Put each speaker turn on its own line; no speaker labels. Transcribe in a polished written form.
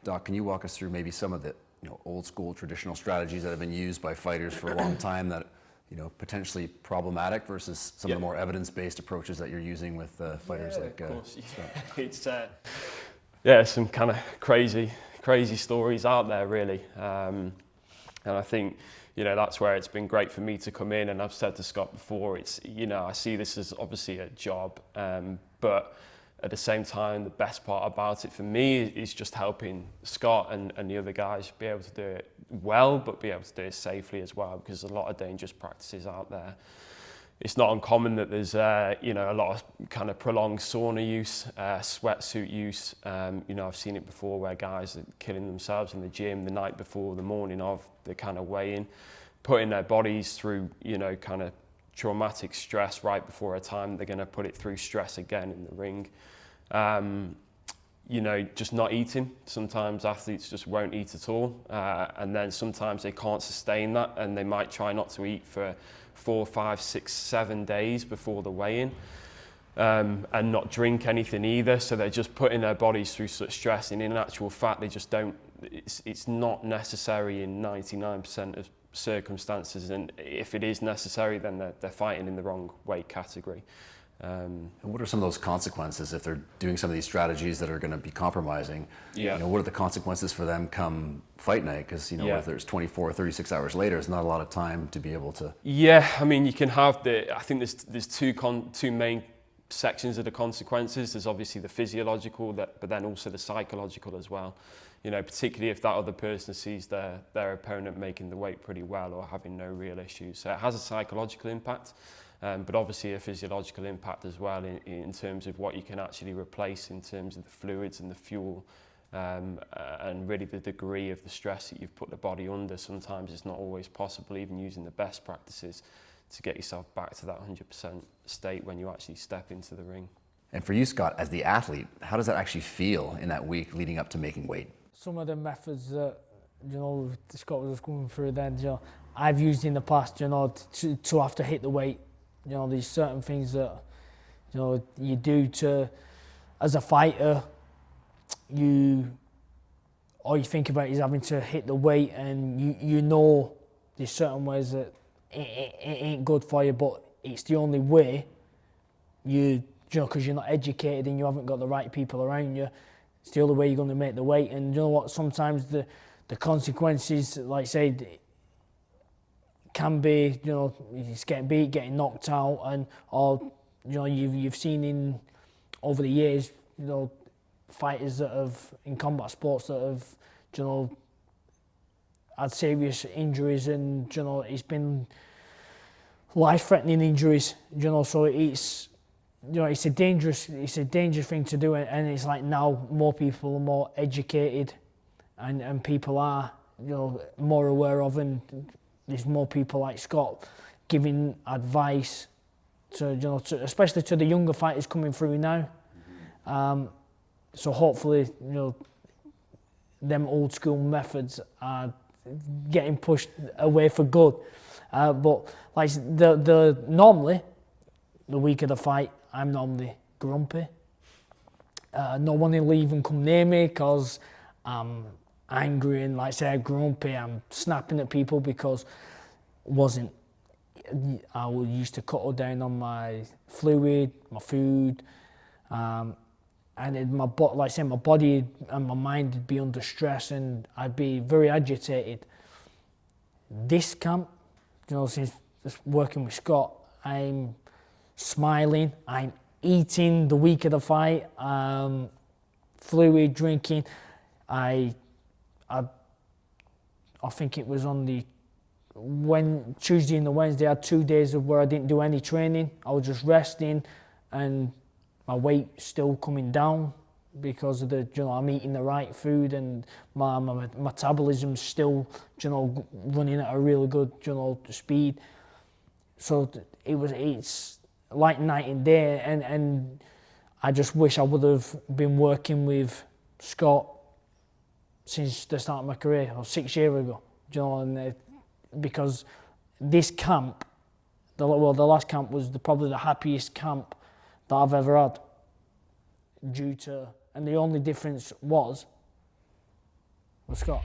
Doc, can you walk us through maybe some of the old school traditional strategies that have been used by fighters for a long time that potentially problematic versus some of the more evidence-based approaches that you're using with fighters like
Scott? It's some kind of crazy stories out there, really, and I think that's where it's been great for me to come in. And I've said to Scott before, it's I see this as obviously a job, but at the same time, the best part about it for me is just helping Scott and the other guys be able to do it well, but be able to do it safely as well, because there's a lot of dangerous practices out there. It's not uncommon that there's a lot of kind of prolonged sauna use, sweatsuit use. I've seen it before where guys are killing themselves in the gym the night before the morning of the kind of weigh-in, putting their bodies through kind of traumatic stress right before a time they're going to put it through stress again in the ring. Just not eating. Sometimes athletes just won't eat at all, and then sometimes they can't sustain that, and they might try not to eat for 4, 5, 6, 7 days before the weigh-in, and not drink anything either. So they're just putting their bodies through such stress, and in actual fact, they just don't. It's not necessary in 99% of circumstances, and if it is necessary, then they're fighting in the wrong weight category.
And what are some of those consequences if they're doing some of these strategies that are going to be compromising? What are the consequences for them come fight night? Because whether it's 24 or 36 hours later, it's not a lot of time to be able to.
You can have I think there's two main sections of the consequences. There's obviously the physiological, but then also the psychological as well. Particularly if that other person sees their opponent making the weight pretty well or having no real issues. So it has a psychological impact. But obviously a physiological impact as well in terms of what you can actually replace in terms of the fluids and the fuel, and really the degree of the stress that you've put the body under. Sometimes it's not always possible, even using the best practices, to get yourself back to that 100% state when you actually step into the ring.
And for you, Scott, as the athlete, how does that actually feel in that week leading up to making weight?
Some of the methods that Scott was just going through then, I've used in the past, to have to hit the weight. There's certain things that, you do to, as a fighter, all you think about is having to hit the weight, and there's certain ways that it ain't good for you, but it's the only way because you're not educated and you haven't got the right people around you. It's the only way you're going to make the weight. And sometimes the consequences, like I said, can be, it's getting beat, getting knocked out, you've seen over the years, fighters that have, in combat sports, that have, had serious injuries, and, it's been life-threatening injuries, so it's a dangerous thing to do, and it's like now more people are more educated, and people are, more aware of, and there's more people like Scott giving advice to, especially to the younger fighters coming through now. So hopefully, them old school methods are getting pushed away for good. But like normally, the week of the fight, I'm normally grumpy. No one will even come near me because I'm angry and, like I say, grumpy. I'm snapping at people because I used to cut down on my fluid, my food, and my body and my mind would be under stress, and I'd be very agitated. This camp, since working with Scott, I'm smiling, I'm eating the week of the fight, fluid, drinking. I think it was on the Tuesday and the Wednesday, I had 2 days of where I didn't do any training. I was just resting, and my weight still coming down because of I'm eating the right food, and my metabolism's still, running at a really good, speed. So it's like night and day, and I just wish I would have been working with Scott since the start of my career, or 6 years ago, because this camp, the last camp was probably the happiest camp that I've ever had, and the only difference was with Scott.